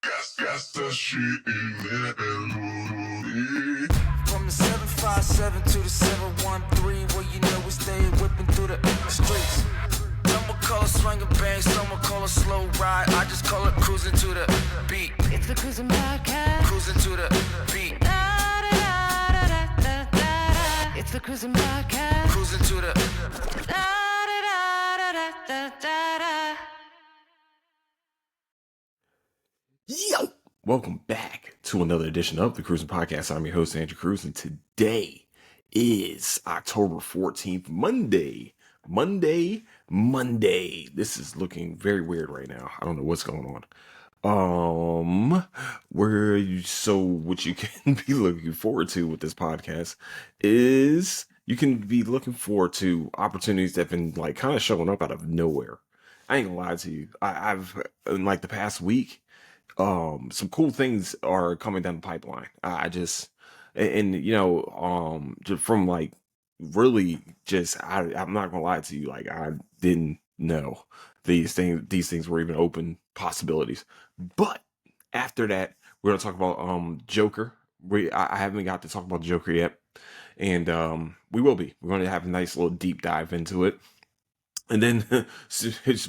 Got that shit in there and From the 757 to the 713, where you know we stay whipping through the streets. Some will call it swinging bang, some will call it slow ride. I just call it cruising to the beat. It's the cruising podcast. Cruising to the beat. Da, da, da, da, da, da, da. It's the cruising podcast. Cruising to the da, da, da, da, da, da, da. Yo! Welcome back to another edition of the Cruising Podcast. I'm your host, Andrew Cruz, and today is October 14th, Monday. This is looking very weird right now. I don't know what's going on. What you can be looking forward to with this podcast is you can be looking forward to opportunities that have been like kind of showing up out of nowhere. I ain't gonna lie to you. I've in like the past week, some cool things are coming down the pipeline. Just from like really just I'm not gonna lie to you, like I didn't know these things were even open possibilities. But after that, we're gonna talk about Joker. I haven't got to talk about Joker yet, and we will be. We're gonna have a nice little deep dive into it. And then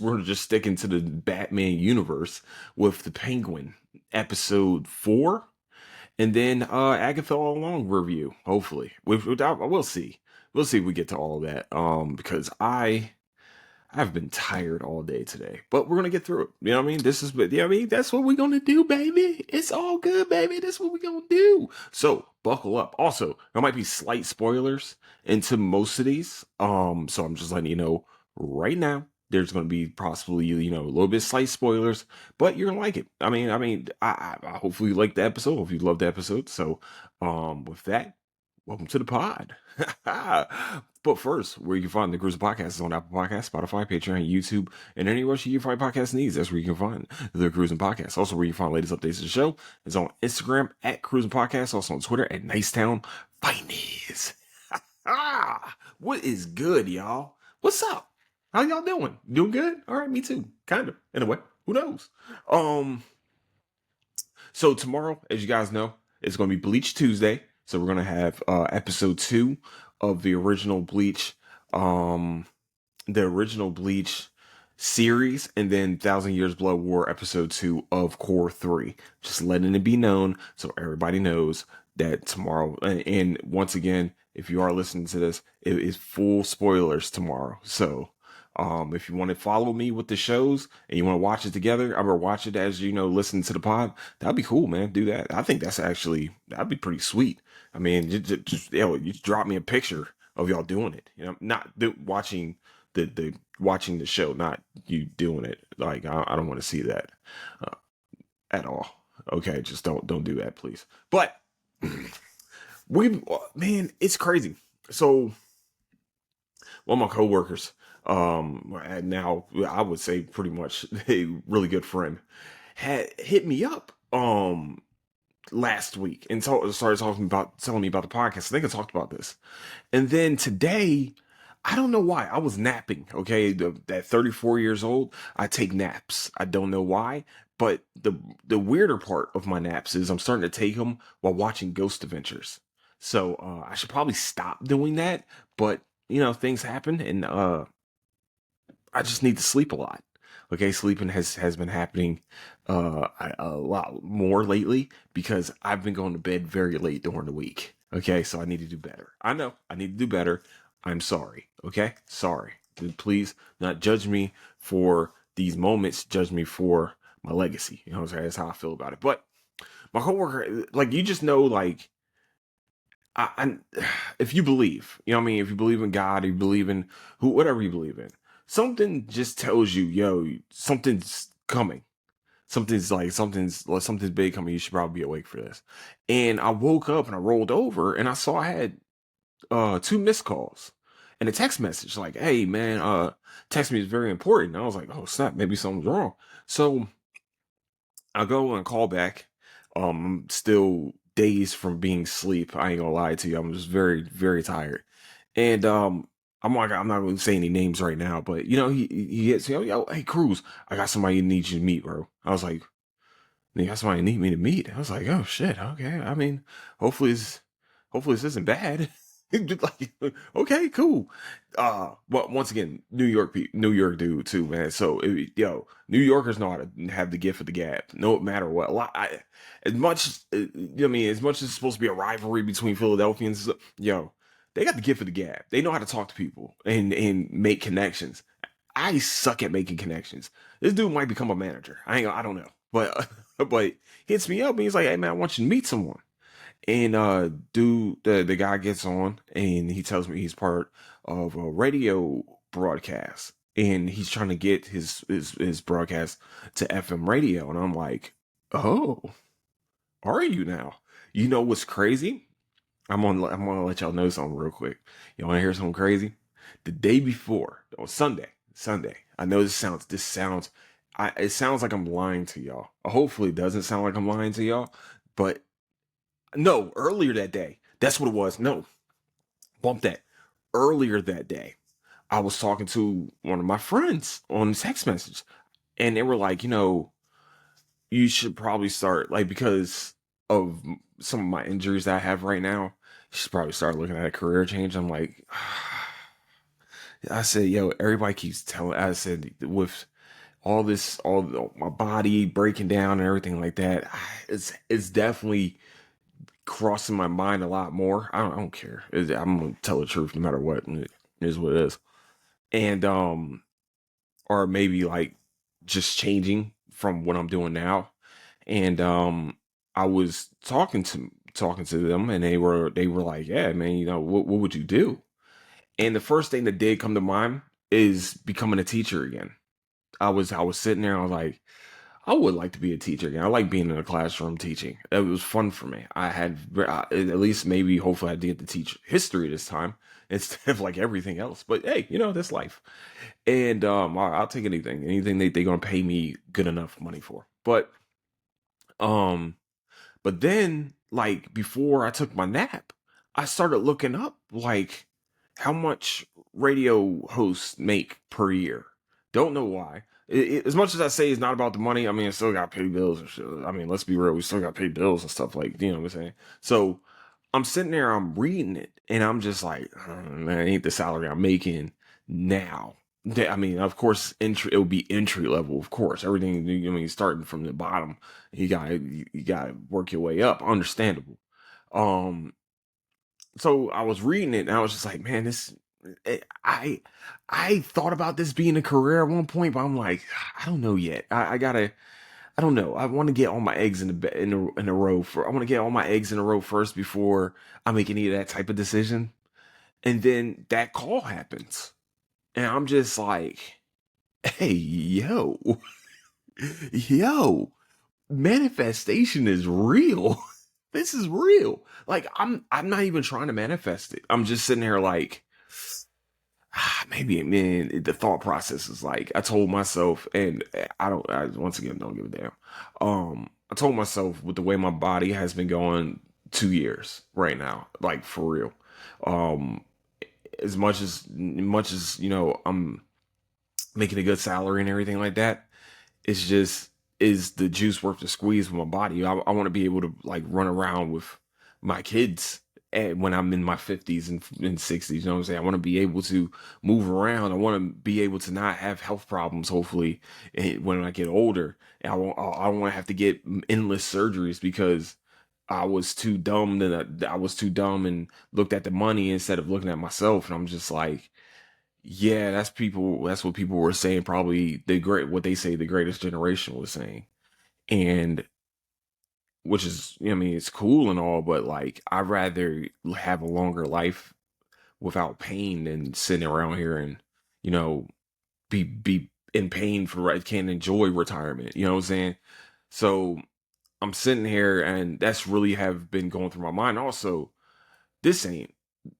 we're just sticking to the Batman universe with the Penguin episode 4, and then Agatha All Along review. Hopefully, we'll see. We'll see if we get to all of that. Because I've been tired all day today, but we're gonna get through it. You know what I mean? That's what we're gonna do, baby. It's all good, baby. That's what we're gonna do. So buckle up. Also, there might be slight spoilers into most of these. So I'm just letting you know right now. There's going to be possibly, a little bit slight spoilers, but you're gonna like it. I hopefully you like the episode. If you love the episode, so with that, welcome to the pod. But first, where you can find the Cruising Podcast is on Apple Podcasts, Spotify, Patreon, YouTube, and anywhere you find podcast needs. That's where you can find the Cruising Podcast. Also, where you find latest updates of the show is on Instagram at Cruising Podcast. Also on Twitter at Nicetown Finance. What is good, y'all? What's up? How y'all doing? Doing good? All right, me too. Kind of. In a way. Who knows? So tomorrow, as you guys know, it's going to be Bleach Tuesday. So we're going to have episode 2 of the original Bleach series, and then Thousand Years Blood War episode 2 of Core 3. Just letting it be known so everybody knows that tomorrow, and once again, if you are listening to this, it is full spoilers tomorrow. So if you want to follow me with the shows and you want to watch it together, I'm gonna watch it as listen to the pod. That'd be cool, man. Do that. I think that'd be pretty sweet. I mean, you drop me a picture of y'all doing it. Not watching watching the show, not you doing it. Like I don't want to see that at all. Okay, just don't do that, please. But it's crazy. So one of my coworkers, and now I would say pretty much a really good friend, had hit me up last week and started telling me about the podcast. I think I talked about this, and then today, I don't know why I was napping. Okay, at 34 years old, I take naps. I don't know why, but the weirder part of my naps is I'm starting to take them while watching Ghost Adventures. So I should probably stop doing that, but things happen, and I just need to sleep a lot. Okay, sleeping has been happening a lot more lately because I've been going to bed very late during the week. Okay, so I need to do better. I know I need to do better. I'm sorry. Okay, sorry. Please not judge me for these moments. Judge me for my legacy. You know what I'm saying? That's how I feel about it. But my coworker, like, you just know, like, I if you believe, you know what I mean, if you believe in God, you believe in whatever you believe in, something just tells you, yo, something's coming. Something's big coming. You should probably be awake for this. And I woke up and I rolled over and I saw I had 2 missed calls and a text message like, hey man, text me is very important. And I was like, oh snap, maybe something's wrong. So I go and call back. I'm still dazed from being asleep. I ain't gonna lie to you. I'm just very, very tired. And I'm not gonna say any names right now, but he hits me, yo, hey Cruz, I got somebody who needs you to meet, bro. I was like, They got somebody need me to meet. I was like, oh shit, okay. I mean, hopefully hopefully this isn't bad. Like, okay, cool. But once again, New York dude too, man. So New Yorkers know how to have the gift of the gab, no matter what. As much, I mean, as much as it's supposed to be a rivalry between Philadelphians, they got the gift of the gab. They know how to talk to people and make connections. I suck at making connections. This dude might become a manager. I don't know, but but he hits me up and he's like, "Hey man, I want you to meet someone." And dude, the guy gets on and he tells me he's part of a radio broadcast and he's trying to get his broadcast to FM radio. And I'm like, oh, are you now? You know what's crazy? I'm gonna let y'all know something real quick. You wanna hear something crazy? The day before, on Sunday. I know it sounds like I'm lying to y'all. Hopefully it doesn't sound like I'm lying to y'all, but no, earlier that day. That's what it was. No, bump that. Earlier that day, I was talking to one of my friends on text message, and they were like, you should probably start, like, because of some of my injuries that I have right now, you should probably start looking at a career change. I'm like, I said, yo, everybody keeps telling, I said, with my body breaking down and everything like that, it's definitely crossing my mind a lot more. I don't care. I'm gonna tell the truth no matter what. It is what it is. And or maybe like just changing from what I'm doing now. And I was talking to them, and they were like, yeah, man, what would you do? And the first thing that did come to mind is becoming a teacher again. I was sitting there, I was like, I would like to be a teacher again. I like being in a classroom teaching. It was fun for me. I had at least maybe hopefully I did get to teach history this time instead of like everything else. But hey, that's life. And I'll take anything they're gonna pay me good enough money for. Um, but then like before I took my nap, I started looking up like how much radio hosts make per year. Don't know why. As much as I say it's not about the money, I mean, I still got to pay bills and shit. I mean, let's be real, we still got to pay bills and stuff, like, you know what I'm saying? So I'm sitting there, I'm reading it, and I'm just like, man, ain't the salary I'm making now. I mean, of course, it would be entry level, of course. Everything, I mean, starting from the bottom, you gotta work your way up. Understandable. Um, so I was reading it and I was just like, man, I thought about this being a career at one point, but I'm like, I don't know yet. I don't know. I want to get all my eggs in a row for. I want to get all my eggs in a row first before I make any of that type of decision. And then that call happens, and I'm just like, hey, yo, yo, manifestation is real. This is real. Like I'm not even trying to manifest it. I'm just sitting here like, maybe, man, the thought process is like, I told myself, and I once again don't give a damn. I told myself with the way my body has been going 2 years right now, like for real. Um, as much as I'm making a good salary and everything like that, it's just, is the juice worth the squeeze with my body? I want to be able to like run around with my kids when I'm in my 50s and 60s. You know what I'm saying? I want to be able to move around. I want to be able to not have health problems, hopefully, when I get older. And I don't want to have to get endless surgeries because I was too dumb. I was too dumb and looked at the money instead of looking at myself. And I'm just like, yeah, that's what people were saying. Probably what they say the greatest generation was saying. And which is, I mean, it's cool and all, but like, I'd rather have a longer life without pain than sitting around here and, you know, be in pain for, I can't enjoy retirement. You know what I'm saying? So I'm sitting here and that's really have been going through my mind. Also, this ain't,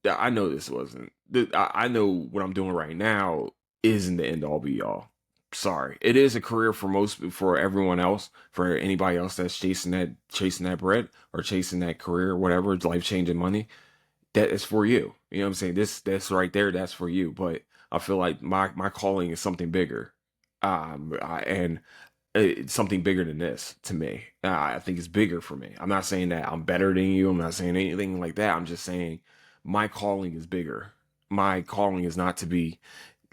I know this wasn't, I know what I'm doing right now isn't the end all be all. Sorry. It is a career for everyone else, for anybody else that's chasing that bread or chasing that career, whatever, life changing money. That is for you. You know what I'm saying? That's right there, that's for you. But I feel like my calling is something bigger. And it's something bigger than this to me. I think it's bigger for me. I'm not saying that I'm better than you. I'm not saying anything like that. I'm just saying my calling is bigger. My calling is not to be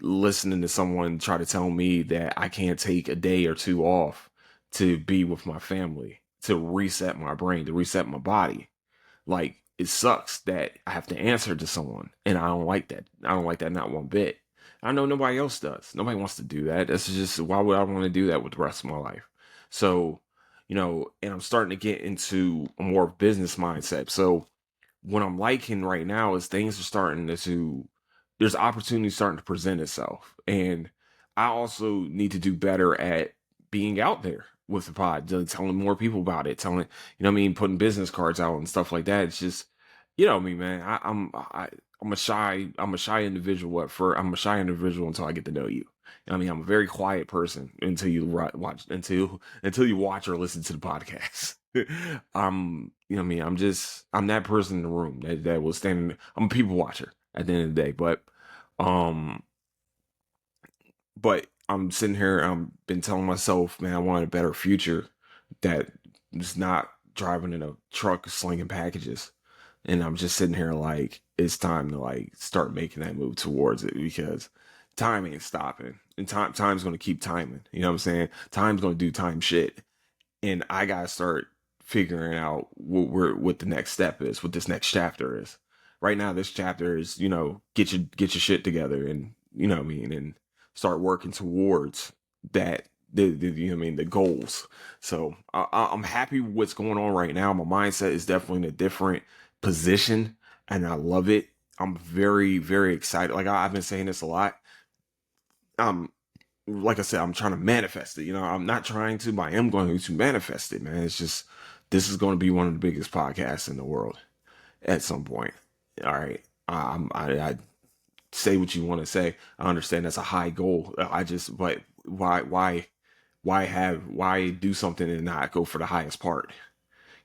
listening to someone try to tell me that I can't take a day or two off to be with my family, to reset my brain, to reset my body. Like, it sucks that I have to answer to someone, and I don't like that. I don't like that not one bit. I know nobody else does. Nobody wants to do that. That's just, why would I want to do that with the rest of my life? So, and I'm starting to get into a more business mindset. So what I'm liking right now is things are starting to there's opportunity starting to present itself. And I also need to do better at being out there with the pod, telling more people about it, putting business cards out and stuff like that. It's just, me, man. I'm a shy individual I'm a shy individual until I get to know you. I'm a very quiet person until you until you watch or listen to the podcast. I'm that person in the room that will stand. I'm a people watcher at the end of the day, um, but I'm sitting here. I'm been telling myself, man, I want a better future that is not driving in a truck slinging packages. And I'm just sitting here like, it's time to like start making that move towards it, because time ain't stopping, and time's gonna keep timing. You know what I'm saying? Time's gonna do time shit, and I gotta start figuring out what the next step is, what this next chapter is. Right now, this chapter is, get your shit together, and and start working towards that, the goals. So I'm happy with what's going on right now. My mindset is definitely in a different position, and I love it. I'm very, very excited. Like, I've been saying this a lot. Like I said, I'm trying to manifest it. I'm not trying to, but I am going to manifest it, man. It's just, this is going to be one of the biggest podcasts in the world at some point. All right. I say what you want to say. I understand that's a high goal. But why do something and not go for the highest part?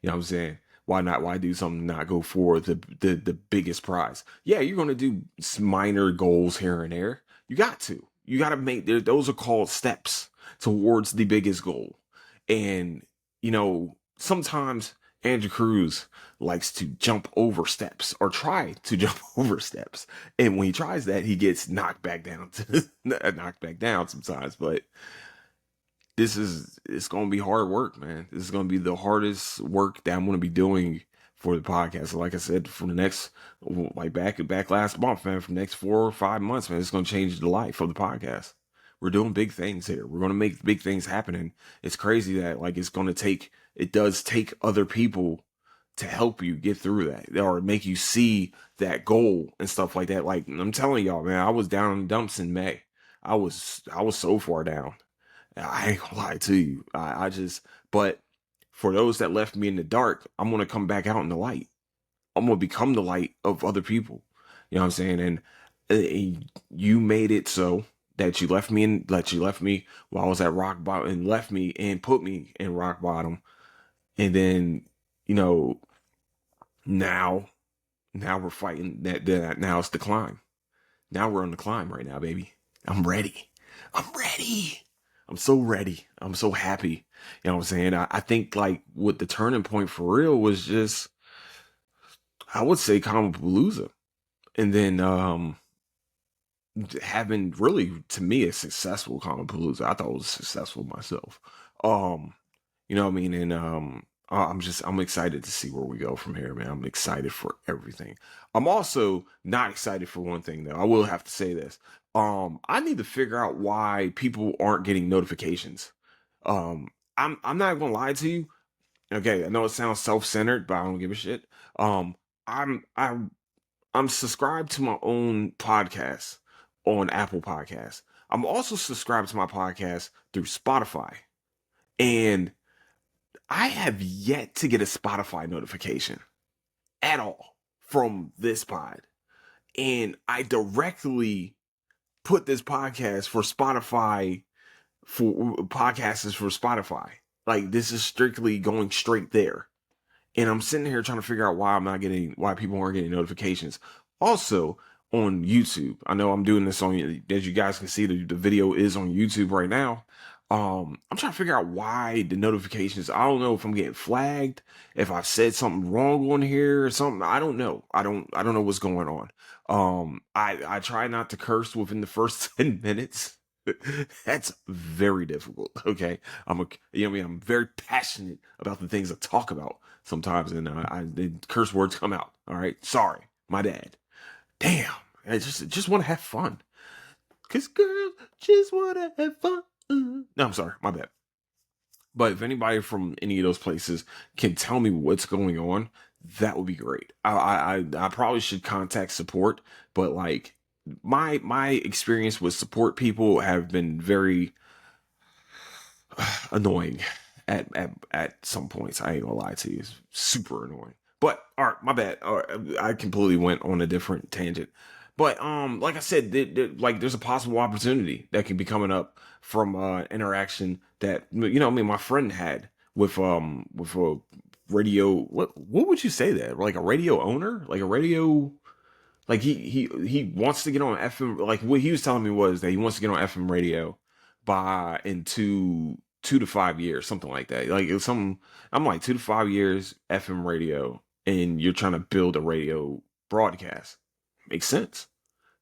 You know what I'm saying? Why do something and not go for the biggest prize? Yeah, you're going to do minor goals here and there. You got to. You got to make those are called steps towards the biggest goal. And sometimes Andrew Cruz likes to jump over steps, or try to jump over steps. And when he tries that, he gets knocked back down sometimes. But it's going to be hard work, man. This is going to be the hardest work that I'm going to be doing for the podcast. So like I said, for the next, like back last month, man, for the next 4 or 5 months, man, it's going to change the life of the podcast. We're doing big things here. We're going to make big things happen. And it's crazy that like it does take other people to help you get through that, or make you see that goal and stuff like that. Like, I'm telling y'all, man, I was down in the dumps in May. I was so far down. I ain't gonna lie to you. But for those that left me in the dark, I'm gonna come back out in the light. I'm gonna become the light of other people. You know what I'm saying? And you made it so that you left me while I was at rock bottom, and left me and put me in rock bottom. And then, now we're fighting that. Now it's the climb. Now we're on the climb right now, baby. I'm ready. I'm so ready. I'm so happy. You know what I'm saying? I think like what the turning point for real was just, I would say, Palooza. And then having really, to me, a successful Palooza. I thought it was successful myself. You know what I mean? And I'm excited to see where we go from here, man. I'm excited for everything. I'm also not excited for one thing, though. I will have to say this. I need to figure out why people aren't getting notifications. I'm not gonna lie to you. Okay, I know it sounds self-centered, but I don't give a shit. I'm I'm subscribed to my own podcast on Apple Podcasts. I'm also subscribed to my podcast through Spotify. And I have yet to get a Spotify notification at all from this pod. And I directly put this podcast for Spotify, for podcasts for Spotify. Like, this is strictly going straight there. And I'm sitting here trying to figure out why people aren't getting notifications. Also, on YouTube, I know I'm doing this on, as you guys can see, the video is on YouTube right now. I'm trying to figure out why the notifications. I don't know if I'm getting flagged, if I said something wrong on here or something. I don't know. I don't know what's going on. I try not to curse within the first 10 minutes. That's very difficult. Okay. You know what I mean? I'm very passionate about the things I talk about sometimes, and the curse words come out. All right. Sorry. My dad. Damn. I just want to have fun. Cause girls just want to have fun. No, I'm sorry. My bad. But if anybody from any of those places can tell me what's going on, that would be great. I probably should contact support, but like my experience with support people have been very annoying at some points. I ain't gonna lie to you, it's super annoying. But all right, my bad. All right, I completely went on a different tangent. But like I said, like there's a possible opportunity that can be coming up from interaction that my friend had with a radio. What would you say that? Like a radio owner, like a radio. Like he wants to get on FM. Like what he was telling me was that he wants to get on FM radio by in 2 to 5 years, something like that. Like it was something. I'm like 2 to 5 years FM radio, and you're trying to build a radio broadcast. Makes sense.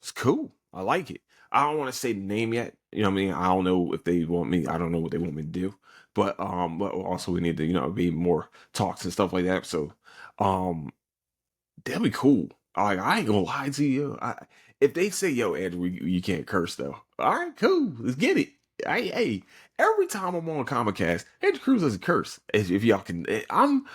It's cool. I like it. I don't want to say the name yet. You know what I mean? I don't know if they want me. I don't know what they want me to do. But also we need to be more talks and stuff like that. So um that'd be cool. Like I ain't gonna lie to you. If they say, "Yo, Andrew, you can't curse," though, all right, cool, let's get it. Hey, every time I'm on Comicast, Andrew Cruz doesn't curse. If y'all can, I'm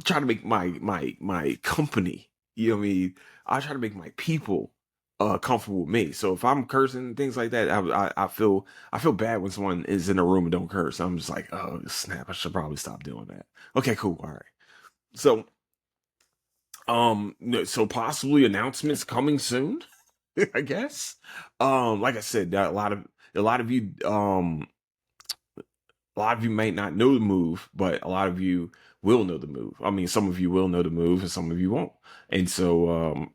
trying to make my company. You know what I mean? I try to make my people comfortable with me. So if I'm cursing and things like that, I feel bad when someone is in a room and don't curse. I'm just like, oh snap, I should probably stop doing that. Okay, cool, all right. So no, so possibly announcements coming soon, I guess. Like I said, a lot of you a lot of you might not know the move, but a lot of you will know the move. I mean, some of you will know the move and some of you won't. And so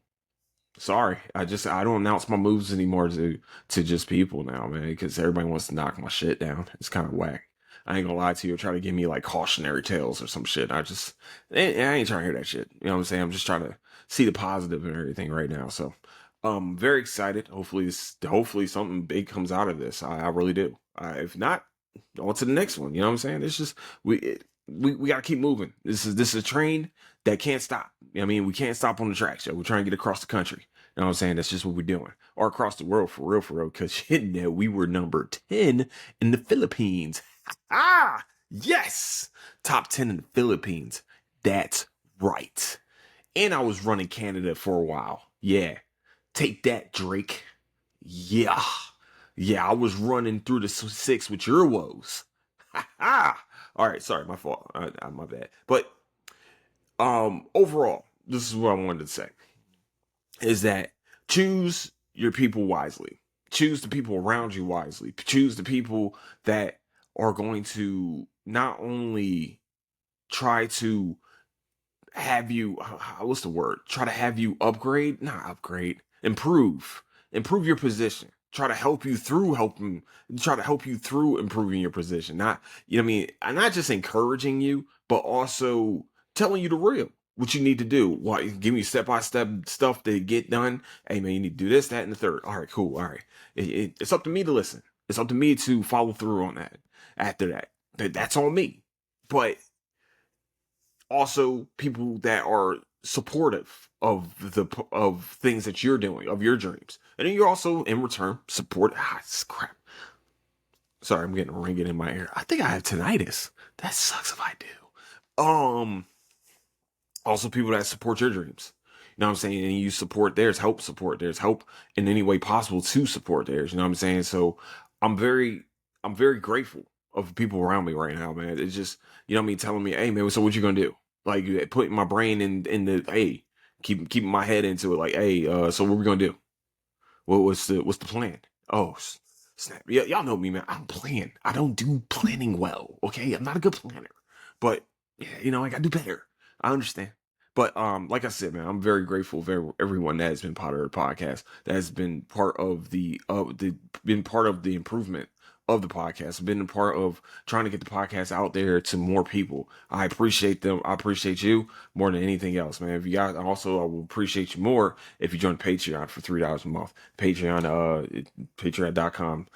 sorry, I don't announce my moves anymore to just people now, man, because everybody wants to knock my shit down. It's kind of whack. I ain't gonna lie to you, try to give me like cautionary tales or some shit. I ain't trying to hear that shit. You know what I'm saying? I'm just trying to see the positive and everything right now. So, very excited. Hopefully something big comes out of this. I really do. If not, on to the next one. You know what I'm saying? It's just we gotta keep moving. This is a train that can't stop. You know what I mean, we can't stop on the tracks. So we're trying to get across the country. You know what I'm saying? That's just what we're doing. Or across the world for real. Because we were number 10 in the Philippines. Ah, yes. Top 10 in the Philippines. That's right. And I was running Canada for a while. Yeah. Take that, Drake. Yeah. Yeah, I was running through the six with your woes. Ha ha. All right, sorry, my fault. My bad. But overall, this is what I wanted to say is that choose your people wisely. Choose the people around you wisely. Choose the people that are going to not only try to have you what's the word? Try to have you upgrade, not upgrade, improve your position. Try to help you through improving your position. Not, you know what I mean, not just encouraging you, but also telling you the real, what you need to do. What, give me step by step stuff to get done. Hey man, you need to do this, that, and the third. All right, cool. All right. It's up to me to listen. It's up to me to follow through on that. After that's on me. But also people that are supportive of things that you're doing, of your dreams, and then you're also in return support. Crap. Sorry, I'm getting a ringing in my ear. I think I have tinnitus. That sucks if I do. Also people that support your dreams. You know what I'm saying? And you support theirs, help support theirs, help in any way possible to support theirs. You know what I'm saying? So I'm very grateful of people around me right now, man. It's just, you know what I mean, telling me, hey man, so what you gonna do? Like putting my brain in the hey, keeping my head into it, like, hey, so what we gonna do? What's the plan? Oh snap. Yeah, y'all know me, man. I don't plan. I don't do planning well. Okay. I'm not a good planner. But yeah, I gotta do better. I understand. But like I said, man, I'm very grateful for everyone that has been part of the podcast, that has been part of the improvement of the podcast. I've been a part of trying to get the podcast out there to more people. I appreciate them. I appreciate you more than anything else, man. If you guys, also, I will appreciate you more if you join Patreon for $3 a month. Patreon.com/,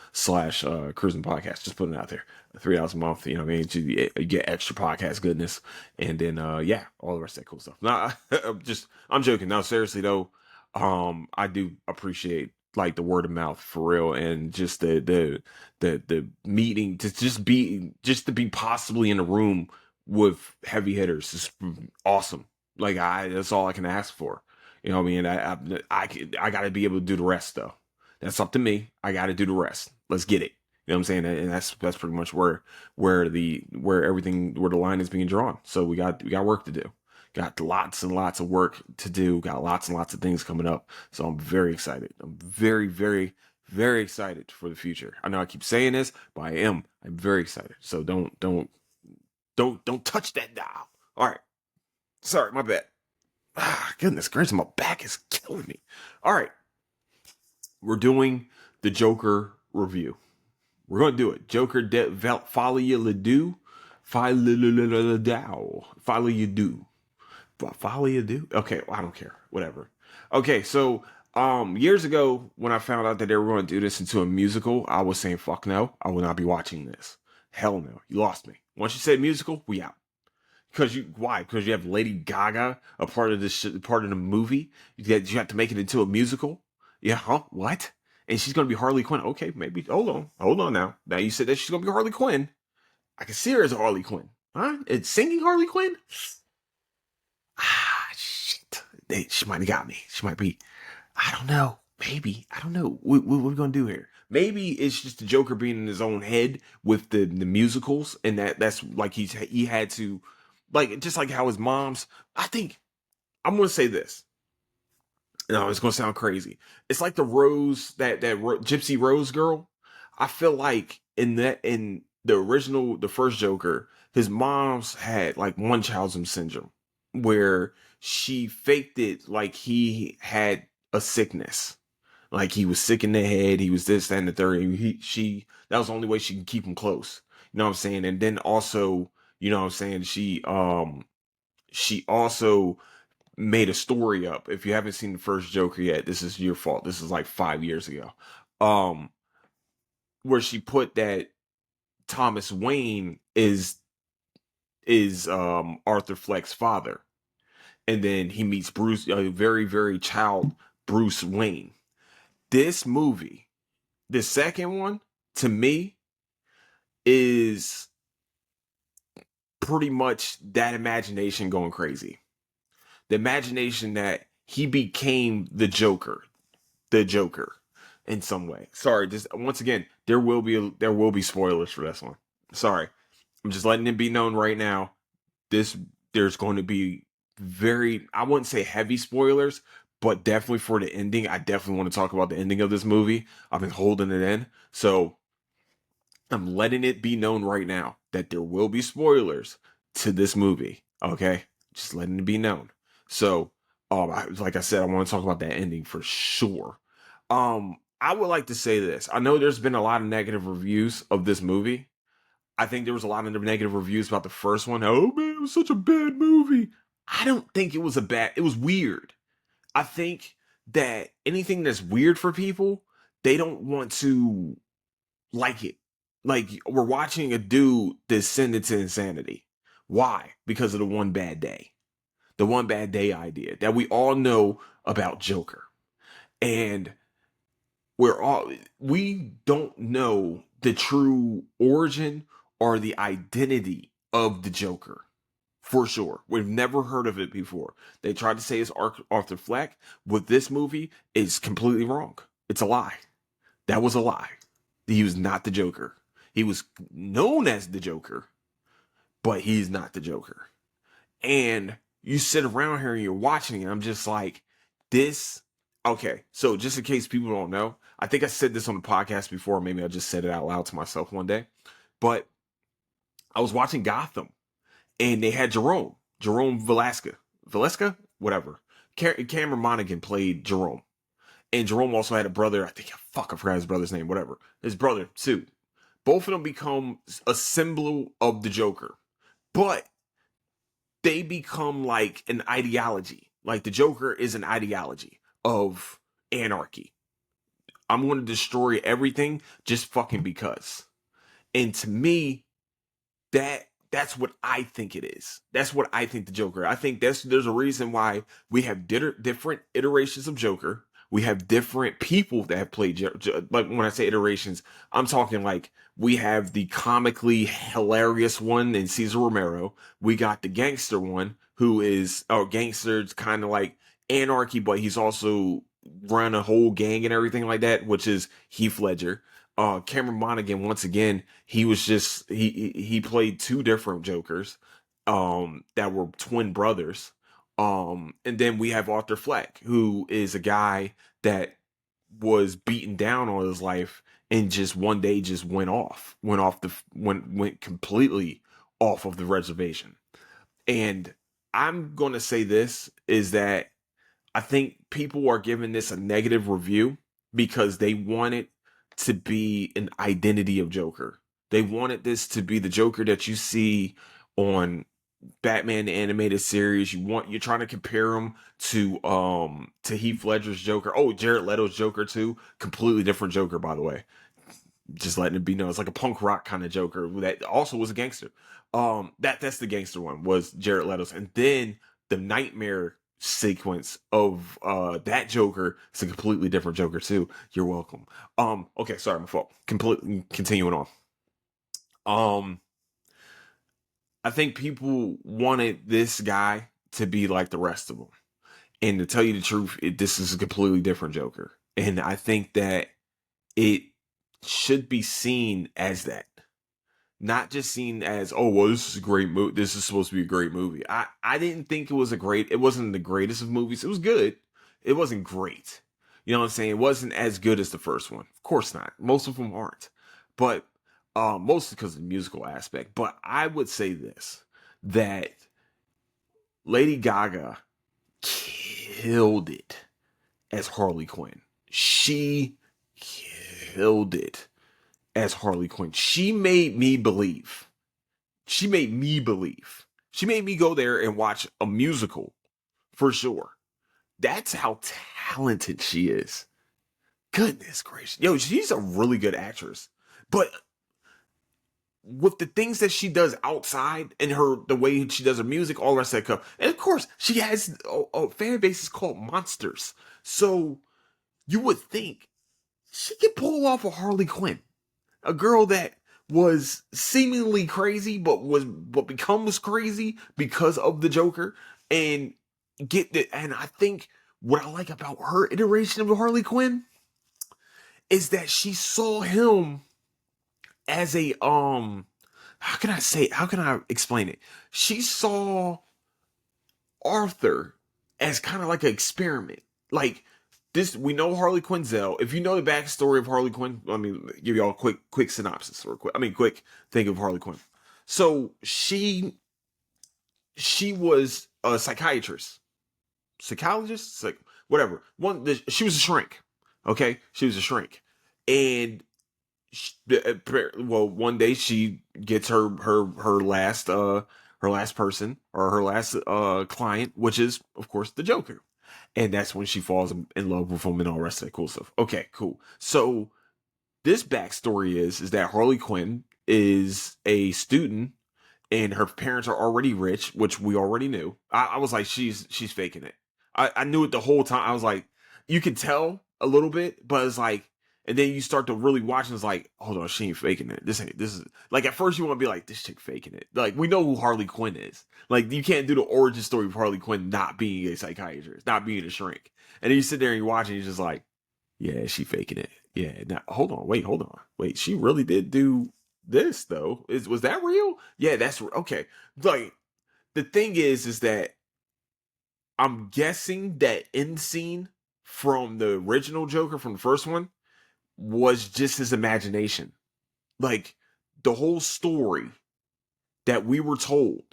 cruising podcast. Just putting it out there. $3 a month, you know what I mean? You get extra podcast goodness. And then, yeah, all the rest of that cool stuff. Nah, I'm joking. No, seriously though, I do appreciate like the word of mouth for real, and just the meeting to be possibly in a room with heavy hitters is awesome. Like that's all I can ask for. You know what I mean? I got to be able to do the rest though. That's up to me. I got to do the rest. Let's get it. You know what I'm saying? And that's pretty much where the line is being drawn. So we got work to do. Got lots and lots of work to do. Got lots and lots of things coming up. So I'm very excited. I'm very, very, very excited for the future. I know I keep saying this, but I am. I'm very excited. So don't touch that dial. All right. Sorry, my bad. Goodness gracious, my back is killing me. All right. We're doing the Joker review. We're going to do it. Joker follow you do. Follow you do. Follow you do? Okay, well, I don't care. Whatever. Okay, so years ago when I found out that they were going to do this into a musical, I was saying, fuck no, I will not be watching this. Hell no. You lost me. Once you said musical, we out. Why? Because you have Lady Gaga, a part of the movie. You have to make it into a musical? Yeah, huh? What? And she's going to be Harley Quinn. Okay, maybe. Hold on now. Now you said that she's going to be Harley Quinn. I can see her as a Harley Quinn. Huh? It's singing Harley Quinn? Shit. She might have got me. She might be. I don't know. Maybe. I don't know. What are we going to do here? Maybe it's just the Joker being in his own head with the musicals. And that's like he had to. Like, just like how his mom's. I think. I'm going to say this. No, it's going to sound crazy. It's like the Rose, that Gypsy Rose girl. I feel like in the original, the first Joker, his mom's had like Munchausen syndrome, where she faked it like he had a sickness. Like he was sick in the head, he was this, that, and the third. That was the only way she could keep him close. You know what I'm saying? And then also, you know what I'm saying, she also made a story up. If you haven't seen the first Joker yet, this is your fault. This is like 5 years ago. Where she put that Thomas Wayne is Arthur Fleck's father. And then he meets Bruce, a very, very child Bruce Wayne. This movie, the second one, to me, is pretty much that imagination going crazy. The imagination that he became the Joker in some way. Sorry, just once again, there will be spoilers for this one. Sorry, I'm just letting it be known right now. There's going to be I wouldn't say heavy spoilers, but definitely for the ending. I definitely want to talk about the ending of this movie. I've been holding it in, so I'm letting it be known right now that there will be spoilers to this movie. Okay, just letting it be known. So, like I said, I want to talk about that ending for sure. I would like to say this. I know there's been a lot of negative reviews of this movie. I think there was a lot of negative reviews about the first one. Oh man, it was such a bad movie. I don't think it was it was weird. I think that anything that's weird for people, they don't want to like it. Like, we're watching a dude descend into insanity. Why? Because of the one bad day. The one bad day idea that we all know about Joker. And we don't know the true origin or the identity of the Joker. For sure. We've never heard of it before. They tried to say it's Arthur Fleck. With this movie, it's completely wrong. It's a lie. That was a lie. He was not the Joker. He was known as the Joker, but he's not the Joker. And you sit around here and you're watching it, I'm just like, this. Okay, so just in case people don't know, I think I said this on the podcast before. Maybe I just said it out loud to myself one day. But I was watching Gotham, and they had Jerome Valeska, whatever. Cameron Monaghan played Jerome. And Jerome also had a brother. I forgot his brother's name, whatever. His brother, too. Both of them become a symbol of the Joker, but they become like an ideology. Like the Joker is an ideology of anarchy. I'm going to destroy everything just fucking because. And to me, that's what I think it is. That's what I think the Joker. I think there's a reason why we have different iterations of Joker. We have different people that have played like when I say iterations, I'm talking like we have the comically hilarious one in Cesar Romero. We got the gangster one who is gangster's kind of like anarchy, but he's also run a whole gang and everything like that, which is Heath Ledger. Cameron Monaghan, once again, he was just he played two different Jokers that were twin brothers. And then we have Arthur Fleck, who is a guy that was beaten down all his life and just one day just went completely off of the reservation. And I'm going to say this is that I think people are giving this a negative review because they want it to be an identity of Joker. They wanted this to be the Joker that you see on Batman the animated series. You're trying to compare him to Heath Ledger's Joker. Oh, Jared Leto's Joker too. Completely different Joker, by the way. Just letting it be known. It's like a punk rock kind of Joker that also was a gangster. That's the gangster one was Jared Leto's, and then the Nightmare sequence of that Joker is a completely different Joker too. You're welcome. Okay, sorry, my fault. Completely continuing on. I think people wanted this guy to be like the rest of them, and to tell you the truth, this is a completely different Joker, and I think that it should be seen as that. Not just seen as, oh, well, this is a great movie. This is supposed to be a great movie. I didn't think it wasn't the greatest of movies. It was good. It wasn't great. You know what I'm saying? It wasn't as good as the first one. Of course not. Most of them aren't. But mostly because of the musical aspect. But I would say this, that Lady Gaga killed it as Harley Quinn. She killed it as Harley Quinn. She made me believe. She made me believe. She made me go there and watch a musical for sure. That's how talented she is. Goodness gracious. Yo, she's a really good actress. But with the things that she does outside and the way she does her music, all the rest of that stuff. And of course, she has a fan base called Monsters. So you would think she could pull off a Harley Quinn. A girl that was seemingly crazy, but becomes crazy because of the Joker, and and I think what I like about her iteration of Harley Quinn is that she saw him as a how can I explain it? She saw Arthur as kind of like an experiment. Like this, we know Harley Quinzel. If you know the backstory of Harley Quinn, let me give y'all a quick synopsis or quick thing of Harley Quinn. So she was a psychologist, like whatever. She was a shrink. Okay, she was a shrink, and one day she gets her last person or her last client, which is of course the Joker. And that's when she falls in love with him and all the rest of that cool stuff. Okay, cool. So this backstory is that Harley Quinn is a student and her parents are already rich, which we already knew. I was like, she's faking it. I knew it the whole time. I was like, you could tell a little bit, but it's like, and then you start to really watch and it's like, hold on, she ain't faking it. This is like, at first you want to be like, this chick faking it. Like, we know who Harley Quinn is. Like, you can't do the origin story of Harley Quinn not being a psychiatrist, not being a shrink. And then you sit there and you watch and you're just like, yeah, she faking it. Yeah, now hold on, wait, she really did do this though. Was that real? Yeah, that's okay. Like, the thing is that I'm guessing that end scene from the original Joker from the first one was just his imagination. Like, the whole story that we were told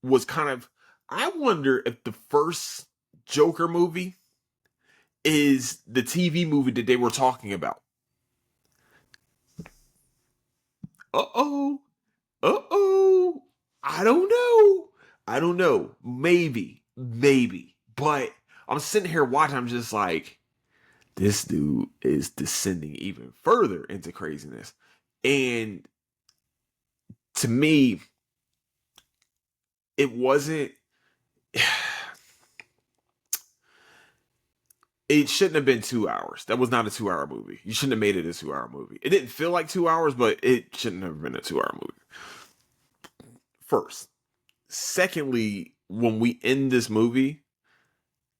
was kind of, I wonder if the first Joker movie is the TV movie that they were talking about. Uh-oh. Uh-oh. I don't know. I don't know. Maybe. Maybe. But I'm sitting here watching, I'm just like, this dude is descending even further into craziness. And to me, it wasn't it shouldn't have been 2 hours. That was not a 2 hour movie. You shouldn't have made it a 2 hour movie. It didn't feel like 2 hours, but it shouldn't have been a 2 hour movie. First. Secondly, when we end this movie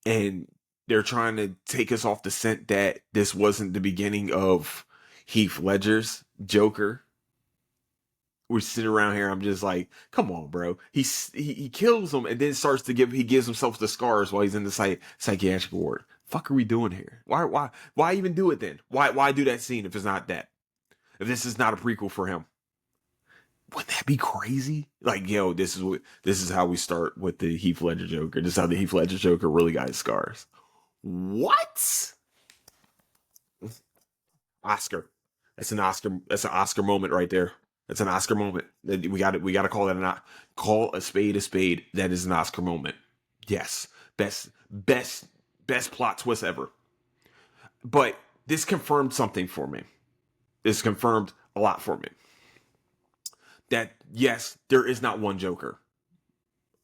and they're trying to take us off the scent that this wasn't the beginning of Heath Ledger's Joker, we sit around here. I'm just like, come on, bro. He kills him and then he gives himself the scars while he's in the psychiatric ward. Fuck are we doing here? Why even do it then? Why do that scene if it's not that? If this is not a prequel for him? Wouldn't that be crazy? Like, yo, this is how we start with the Heath Ledger Joker. This is how the Heath Ledger Joker really got his scars. What? Oscar. That's an Oscar moment right there. That's an Oscar moment. We got to call that call a spade a spade. That is an Oscar moment. Yes. Best plot twist ever. But this confirmed something for me. This confirmed a lot for me. That yes, there is not one Joker.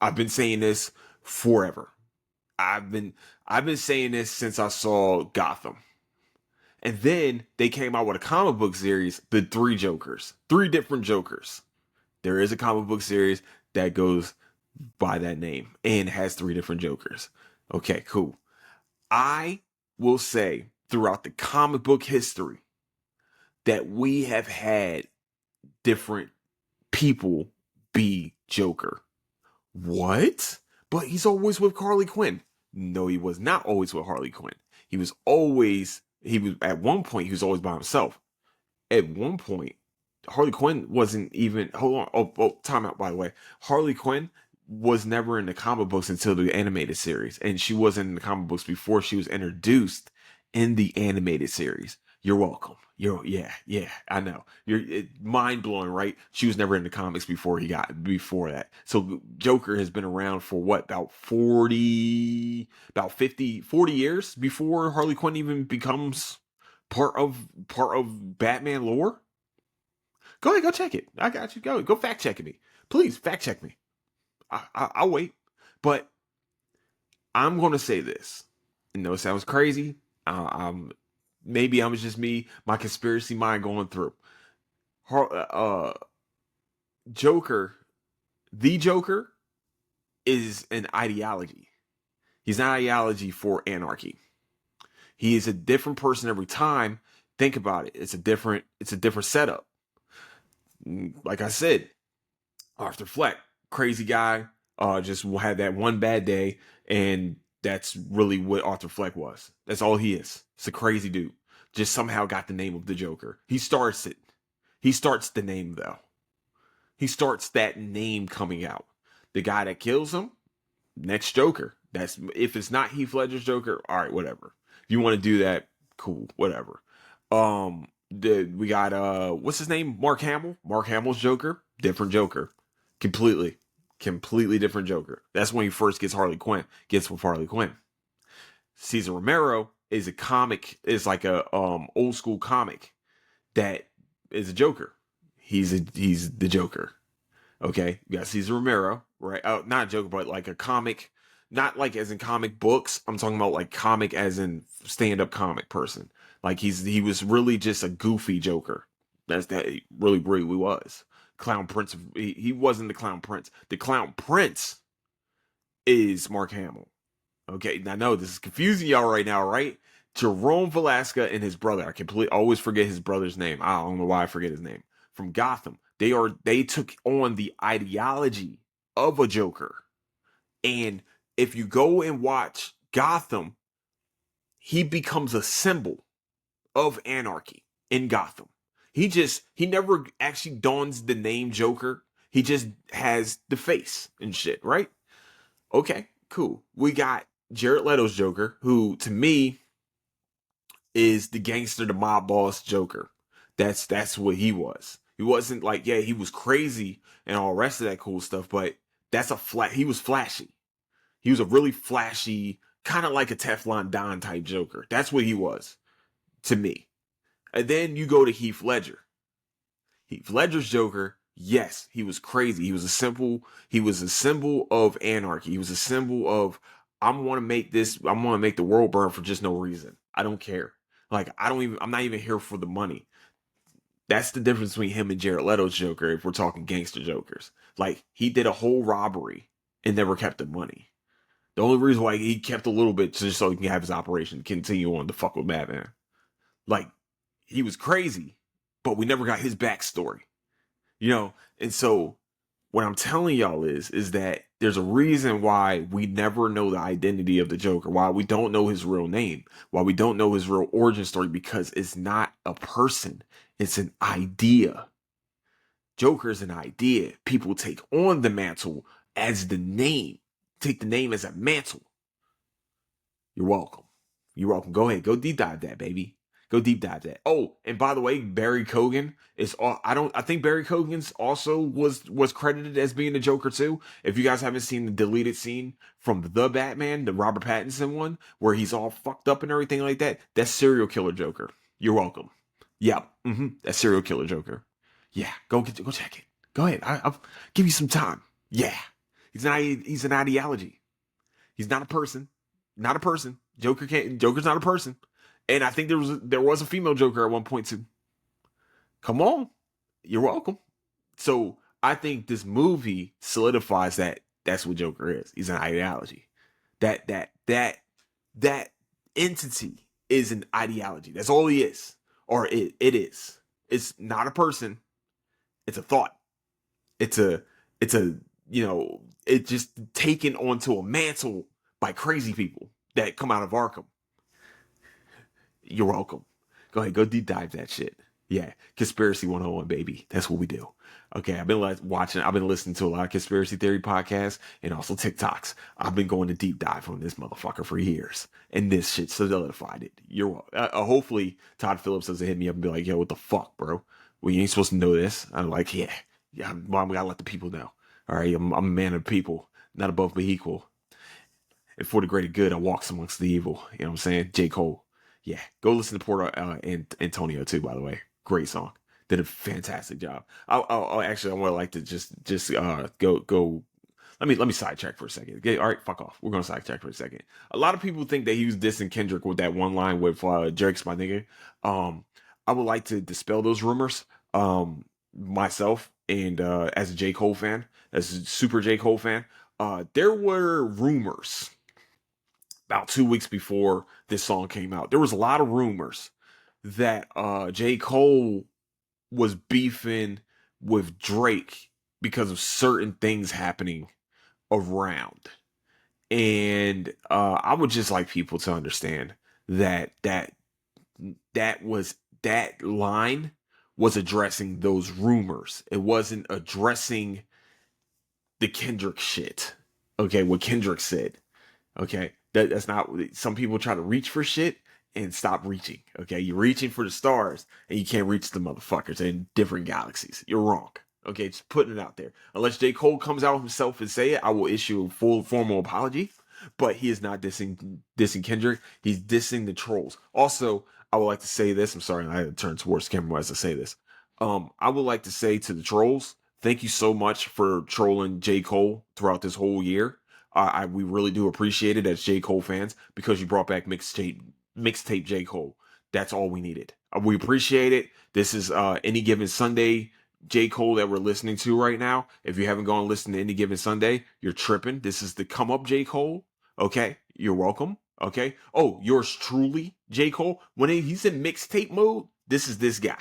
I've been saying this forever. I've been saying this since I saw Gotham. And then they came out with a comic book series, the three different Jokers. There is a comic book series that goes by that name and has three different Jokers. Okay, cool. I will say throughout the comic book history that we have had different people be Joker. What? But he's always with Harley Quinn. No, he was not always with Harley Quinn. At one point, he was always by himself. At one point, Harley Quinn wasn't even, hold on. Oh, time out, by the way. Harley Quinn was never in the comic books until the animated series. And she wasn't in the comic books before she was introduced in the animated series. You're welcome. Yeah, I know. Mind blowing, right? She was never in the comics before that. So Joker has been around for what, about 40 years before Harley Quinn even becomes part of Batman lore. Go ahead, go check it. I got you. Go fact check me, please. Fact check me. I'll wait. But I'm gonna say this. I know it sounds crazy. Maybe I'm just my conspiracy mind going through. Joker, the Joker, is an ideology. He's an ideology for anarchy. He is a different person every time. Think about it. It's a different setup. Like I said, Arthur Fleck, crazy guy, just had that one bad day, and that's really what Arthur Fleck was. That's all he is. It's a crazy dude. Just somehow got the name of the Joker. He starts it. He starts the name, though. He starts that name coming out. The guy that kills him, next Joker. If it's not Heath Ledger's Joker, all right, whatever. If you want to do that, cool, whatever. We got what's his name? Mark Hamill. Mark Hamill's Joker, different Joker, completely different Joker. That's when he first gets with Harley Quinn. Cesar Romero is like a old school comic that is a Joker. He's the Joker. Okay, you got Cesar Romero, right? Not a Joker, but like a comic, not like as in comic books. I'm talking about like comic as in stand-up comic person. Like he was really just a goofy Joker. That really was. Clown Prince. He wasn't the Clown Prince. The Clown Prince is Mark Hamill. Okay, now I know this is confusing y'all right now, right? Jerome Velasquez and his brother. I always forget his brother's name. I don't know why I forget his name. From Gotham. They took on the ideology of a Joker. And if you go and watch Gotham, he becomes a symbol of anarchy in Gotham. He never actually dons the name Joker. He just has the face and shit, right? Okay, cool. We got Jared Leto's Joker, who to me is the gangster, the mob boss Joker. That's what he was. He wasn't like, yeah, he was crazy and all the rest of that cool stuff, but he was flashy. He was a really flashy, kind of like a Teflon Don type Joker. That's what he was to me. And then you go to Heath Ledger. Heath Ledger's Joker, yes, he was crazy. He was a symbol of anarchy. He was a symbol of I'm want to make the world burn for just no reason. I don't care. Like I'm not even here for the money. That's the difference between him and Jared Leto's Joker if we're talking gangster Jokers. Like he did a whole robbery and never kept the money. The only reason why he kept a little bit just so he can have his operation continue on to fuck with Batman. Like he was crazy, but we never got his backstory. And so what I'm telling y'all is that there's a reason why we never know the identity of the Joker, why we don't know his real name, why we don't know his real origin story, because it's not a person, it's an idea. Joker is an idea. People take on the mantle as the name, take the name as a mantle. You're welcome. You're welcome. Go ahead, go deep dive that, baby. Go deep dive that. Oh, and by the way, Barry Keoghan is all I think Barry Keoghan's also was credited as being the Joker too. If you guys haven't seen the deleted scene from The Batman, the Robert Pattinson one, where he's all fucked up and everything like that, that's serial killer Joker. You're welcome. Yeah, that's serial killer Joker. Yeah, go check it. Go ahead. I'll give you some time. Yeah. He's an ideology. He's not a person. Not a person. Joker's not a person. And I think there was a female Joker at one point too. Come on. You're welcome. So I think this movie solidifies that that's what Joker is. He's an ideology. That entity is an ideology. That's all he is. Or it is. It's not a person. It's a thought. It's just taken onto a mantle by crazy people that come out of Arkham. You're welcome. Go ahead, go deep dive that shit. Yeah, Conspiracy 101, baby. That's what we do. Okay, I've been listening to a lot of conspiracy theory podcasts and also TikToks. I've been going to deep dive on this motherfucker for years, and this shit solidified it. Hopefully Todd Phillips doesn't hit me up and be like, "Yo, what the fuck, bro? Well, you ain't supposed to know this." I'm like, "Yeah, Mom, we gotta let the people know. All right, I'm a man of the people, not above but equal. And for the greater good, I walks amongst the evil." You know what I'm saying? J. Cole. Yeah, go listen to Porter and Antonio too. By the way, great song. Did a fantastic job. Actually, I want to just go. Let me sidetrack for a second. Okay, all right, fuck off. We're gonna sidetrack for a second. A lot of people think that he was dissing Kendrick with that one line with Drake's my nigga. I would like to dispel those rumors. Myself and as a J. Cole fan, as a super J. Cole fan, there were rumors about 2 weeks before this song came out. There was a lot of rumors that J. Cole was beefing with Drake because of certain things happening around. And I would just like people to understand that line was addressing those rumors. It wasn't addressing the Kendrick shit. Okay, what Kendrick said. Okay, that's not. Some people try to reach for shit and stop reaching. Okay, you're reaching for the stars and you can't reach the motherfuckers in different galaxies. You're wrong. Okay, just putting it out there. Unless J. Cole comes out himself and say it, I will issue a full formal apology. But he is not dissing Kendrick. He's dissing the trolls. Also, I would like to say this. I'm sorry, I had to turn towards the camera as I say this. I would like to say to the trolls, thank you so much for trolling J. Cole throughout this whole year. We really do appreciate it as J. Cole fans because you brought back mixtape J. Cole. That's all we needed. We appreciate it. This is Any Given Sunday J. Cole that we're listening to right now. If you haven't gone and listened to Any Given Sunday, you're tripping. This is the Come Up J. Cole. Okay, you're welcome. Okay. Oh, yours truly, J. Cole. When he's in mixtape mode, this is this guy.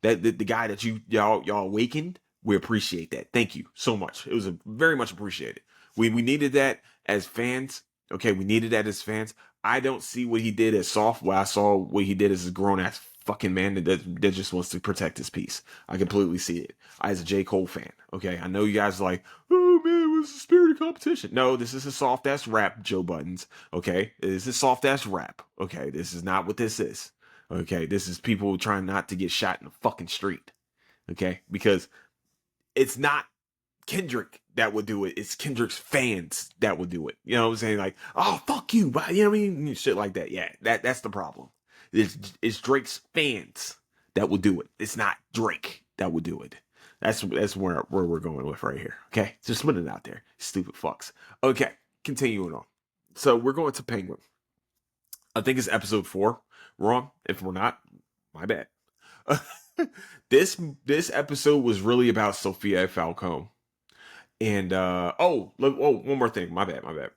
That the guy that y'all awakened. We appreciate that. Thank you so much. It was very much appreciated. We needed that as fans. Okay, we needed that as fans. I don't see what he did as soft. What I saw what he did as a grown ass fucking man that just wants to protect his peace. I completely see it. As a J. Cole fan. Okay, I know you guys are like, oh man, it was a spirit of competition. No, this is a soft ass rap, Joe Buttons. Okay, this is soft ass rap. Okay, this is not what this is. Okay, this is people trying not to get shot in the fucking street. Okay, because it's not Kendrick that would do it. It's Kendrick's fans that would do it. You know what I'm saying? Like, oh fuck you, but you know what I mean? Shit like that. Yeah, that's the problem. It's Drake's fans that will do it. It's not Drake that will do it. That's where we're going with right here. Okay, just put it out there, stupid fucks. Okay, continuing on. So we're going to Penguin. I think it's episode 4. Wrong. If we're not, my bad. This episode was really about Sophia Falcone. And one more thing. My bad.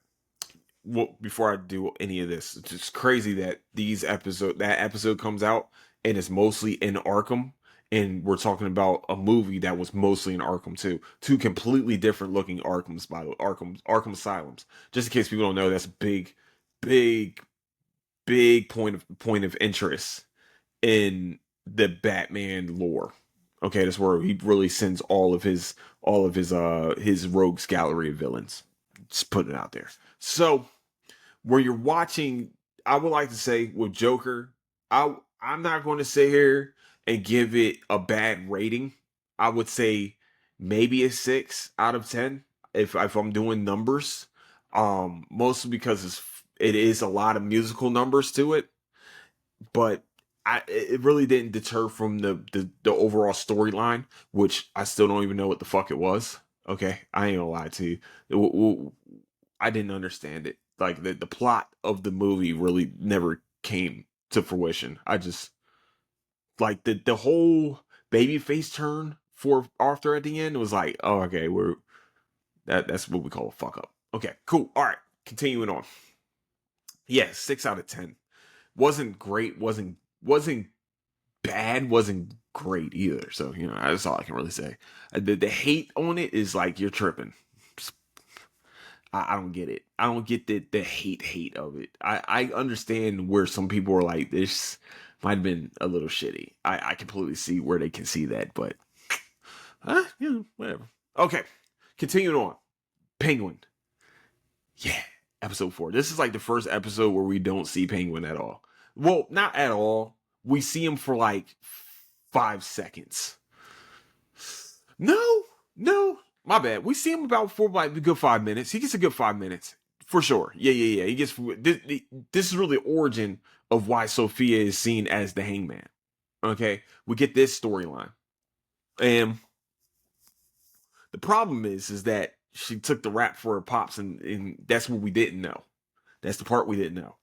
Well, before I do any of this, it's just crazy that that episode comes out and it's mostly in Arkham, and we're talking about a movie that was mostly in Arkham too. Two completely different looking Arkhams, by the way, Arkham Asylums. Just in case people don't know, that's a big, big point of interest in the Batman lore. Okay, that's where he really sends all of his rogues gallery of villains. Just putting it out there. So where you're watching, I would like to say with Joker, I'm not going to sit here and give it a bad rating. I would say maybe a 6 out of 10 if I'm doing numbers. Mostly because it is a lot of musical numbers to it, but it really didn't deter from the overall storyline, which I still don't even know what the fuck it was. Okay, I ain't gonna lie to you. I didn't understand it. Like the plot of the movie really never came to fruition. I just like the whole babyface turn for Arthur at the end was like, oh okay, that's what we call a fuck up. Okay, cool. All right, continuing on. Yeah, 6 out of 10. Wasn't great. Wasn't bad. Wasn't great either. So that's all I can really say. The hate on it is like you're tripping. I don't get it. I don't get the hate of it. I understand where some people are like, this might have been a little shitty. I completely see where they can see that, but whatever. Okay, continuing on. Penguin. Yeah, episode 4. This is like the first episode where we don't see Penguin at all. Well, not at all. We see him for like 5 seconds. No, my bad. We see him about for like a good 5 minutes. He gets a good 5 minutes for sure. Yeah. He gets this is really the origin of why Sophia is seen as the Hangman. Okay, we get this storyline, and the problem is that she took the rap for her pops, and that's what we didn't know. That's the part we didn't know.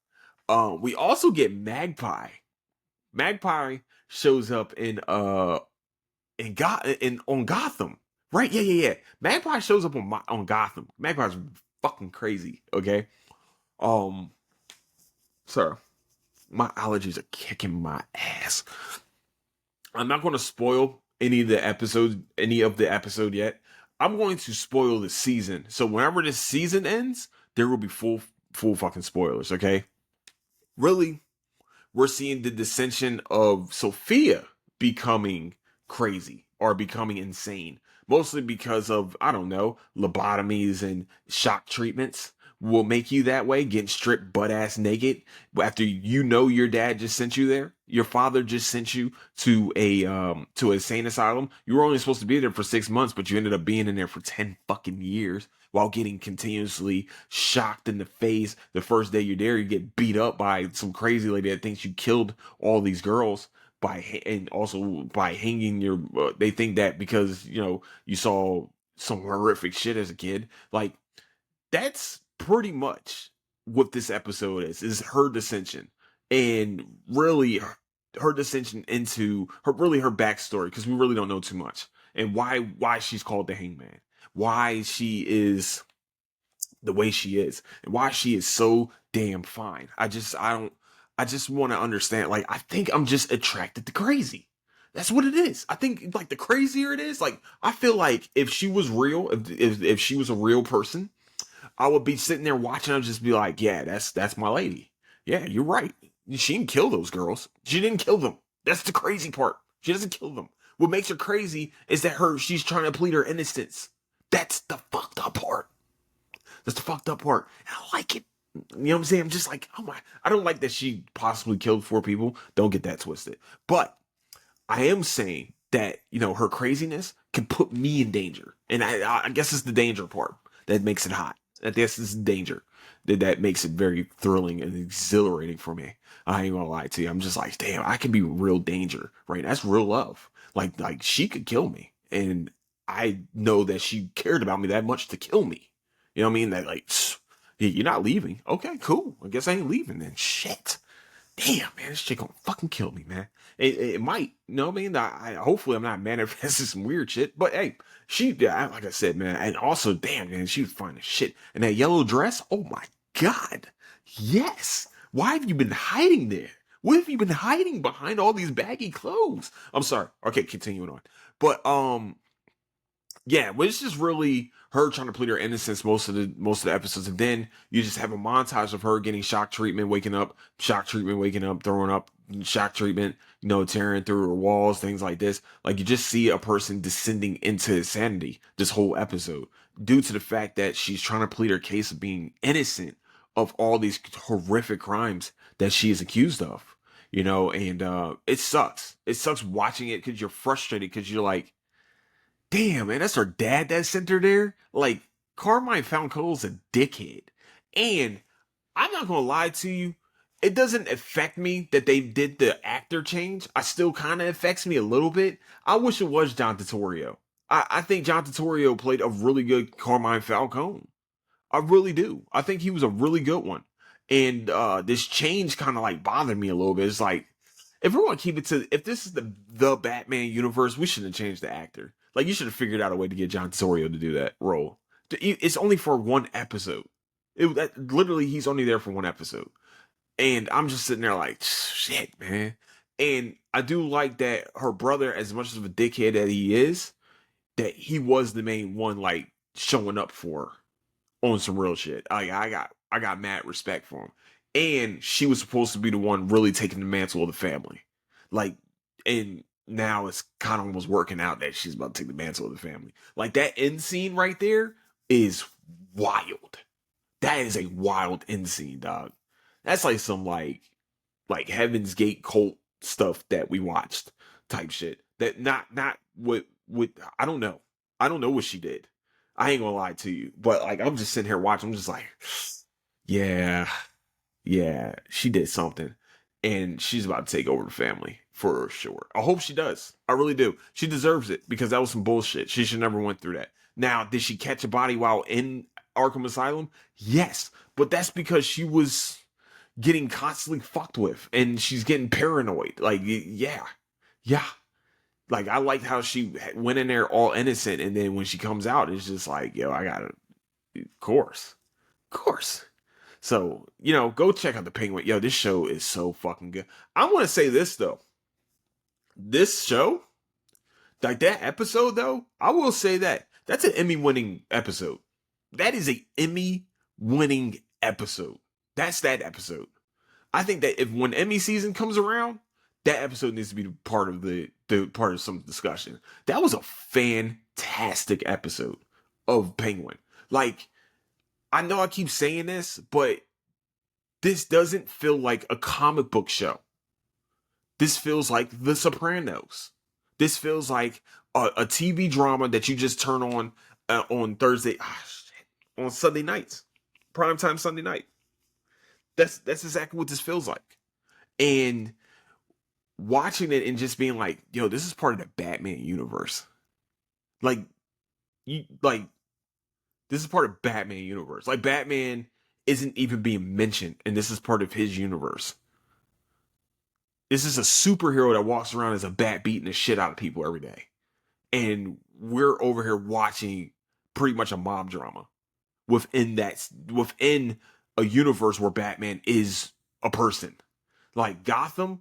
We also get Magpie. Magpie shows up on Gotham. Right? Yeah. Magpie shows up on Gotham. Magpie's fucking crazy, okay? Sir, my allergies are kicking my ass. I'm not going to spoil any of the episode yet. I'm going to spoil the season. So whenever this season ends, there will be full fucking spoilers, okay? Really, we're seeing the dissension of Sophia becoming crazy or becoming insane. Mostly because of, I don't know, lobotomies and shock treatments will make you that way, getting stripped butt ass naked after your dad just sent you there. Your father just sent you to a insane asylum. You were only supposed to be there for 6 months, but you ended up being in there for 10 fucking years while getting continuously shocked in the face. The first day you're there, you get beat up by some crazy lady that thinks you killed all these girls and also by hanging your. They think that because you saw some horrific shit as a kid. Like that's pretty much what this episode is her dissension, and really her dissension into her backstory, because we really don't know too much, and why she's called the Hangman, why she is the way she is, and why she is so damn fine. I just want to understand. Like, I think I'm just attracted to crazy. That's what it is. I think like the crazier it is, like I feel like if she was real, if she was a real person, I would be sitting there watching and just be like, yeah, that's my lady. Yeah, you're right. She didn't kill those girls. She didn't kill them. That's the crazy part. She doesn't kill them. What makes her crazy is that she's trying to plead her innocence. That's the fucked up part. That's the fucked up part. And I like it. You know what I'm saying? I'm just like, oh my, I don't like that she possibly killed 4 people. Don't get that twisted. But I am saying that, you know, her craziness can put me in danger. And I guess it's the danger part that makes it hot. I guess it's danger that makes it very thrilling and exhilarating for me. I ain't gonna lie to you. I'm just like, damn, I can be real danger, right? That's real love. Like she could kill me, and I know that she cared about me that much to kill me. You know what I mean? That like, you're not leaving. Okay, cool. I guess I ain't leaving then. Shit. Damn, man, this chick gonna fucking kill me, man. It might, you know what I mean? Hopefully I'm not manifesting some weird shit, but hey, like I said, man, and also, damn, man, she was fine as shit. And that yellow dress, oh my God, yes. Why have you been hiding there? What have you been hiding behind all these baggy clothes? I'm sorry. Okay, continuing on. But yeah, but it's just really her trying to plead her innocence most of the episodes, and then you just have a montage of her getting shock treatment, waking up, throwing up, shock treatment, you know, tearing through her walls, things like this. Like you just see a person descending into insanity this whole episode due to the fact that she's trying to plead her case of being innocent of all these horrific crimes that she is accused of. You know, and it sucks. It sucks watching it because you're frustrated because you're like, damn, man, that's her dad that sent her there. Like, Carmine Falcone's a dickhead. And I'm not gonna lie to you, it doesn't affect me that they did the actor change. I still kind of affects me a little bit. I wish it was John Turturro. I think John Turturro played a really good Carmine Falcone. I really do. I think he was a really good one. And this change kind of like bothered me a little bit. It's like, if we're gonna keep it to, if this is the Batman universe, we shouldn't have changed the actor. Like, you should have figured out a way to get John Sorio to do that role. It's only for one episode. Literally, he's only there for one episode. And I'm just sitting there like, shit, man. And I do like that her brother, as much of a dickhead that he is, that he was the main one, like, showing up for her on some real shit. I got mad respect for him. And she was supposed to be the one really taking the mantle of the family. Like, and now it's kind of almost working out that she's about to take the mantle of the family. Like, that end scene right there is wild. That is a wild end scene, dog. That's like some like Heaven's Gate cult stuff that we watched type shit. That not what I don't know. I don't know what she did. I ain't gonna lie to you. But like, I'm just sitting here watching, I'm just like, yeah, she did something. And she's about to take over the family for sure. I hope she does. I really do. She deserves it because that was some bullshit. She should never went through that. Now, did she catch a body while in Arkham Asylum? Yes. But that's because she was getting constantly fucked with and she's getting paranoid. Like, yeah. Like, I liked how she went in there all innocent, and then when she comes out, it's just like, yo, I gotta, of course. So, you know, go check out The Penguin. Yo, this show is so fucking good. I want to say this, though. This show, like that episode, though, I will say that's an Emmy-winning episode. That is an Emmy-winning episode. That's that episode. I think that if when Emmy season comes around, that episode needs to be part of the part of some discussion. That was a fantastic episode of Penguin. Like, I know I keep saying this, but this doesn't feel like a comic book show. This feels like The Sopranos. This feels like a TV drama that you just turn on Thursday, on Sunday nights, primetime Sunday night. That's exactly what this feels like. And watching it and just being like, yo, this is part of the Batman universe. Like, this is part of Batman universe. Like, Batman isn't even being mentioned, and this is part of his universe. This is a superhero that walks around as a bat beating the shit out of people every day. And we're over here watching pretty much a mob drama within a universe where Batman is a person. Like, Gotham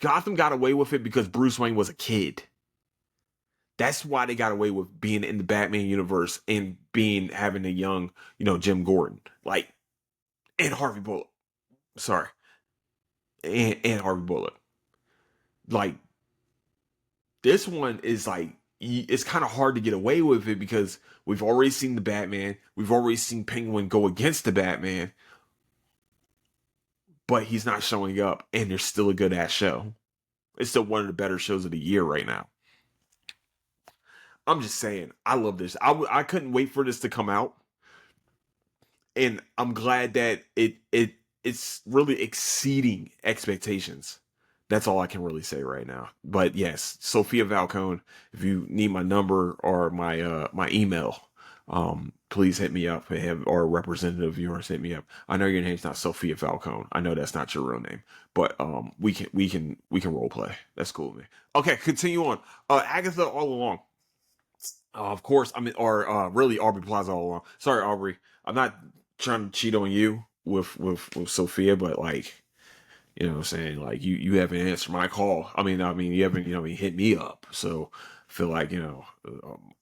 got away with it because Bruce Wayne was a kid. That's why they got away with being in the Batman universe and having a young, you know, Jim Gordon, like, and Harvey Bullock. Sorry, and Harvey Bullock. Like, this one is like, it's kind of hard to get away with it because we've already seen the Batman, we've already seen Penguin go against the Batman, but he's not showing up, and there's still a good ass show. It's still one of the better shows of the year right now. I'm just saying, I love this. I couldn't wait for this to come out, and I'm glad that it's really exceeding expectations. That's all I can really say right now. But yes, Sophia Falcone, if you need my number or my email, please hit me up, or a representative of yours hit me up. I know your name's not Sophia Falcone. I know that's not your real name, but we can role play. That's cool with me. Okay, continue on. Agatha All Along. Of course, I mean, or really Aubrey Plaza All Along. Sorry, Aubrey. I'm not trying to cheat on you with Sophia, but like, you know what I'm saying? Like you haven't answered my call. I mean you haven't, hit me up. So I feel like,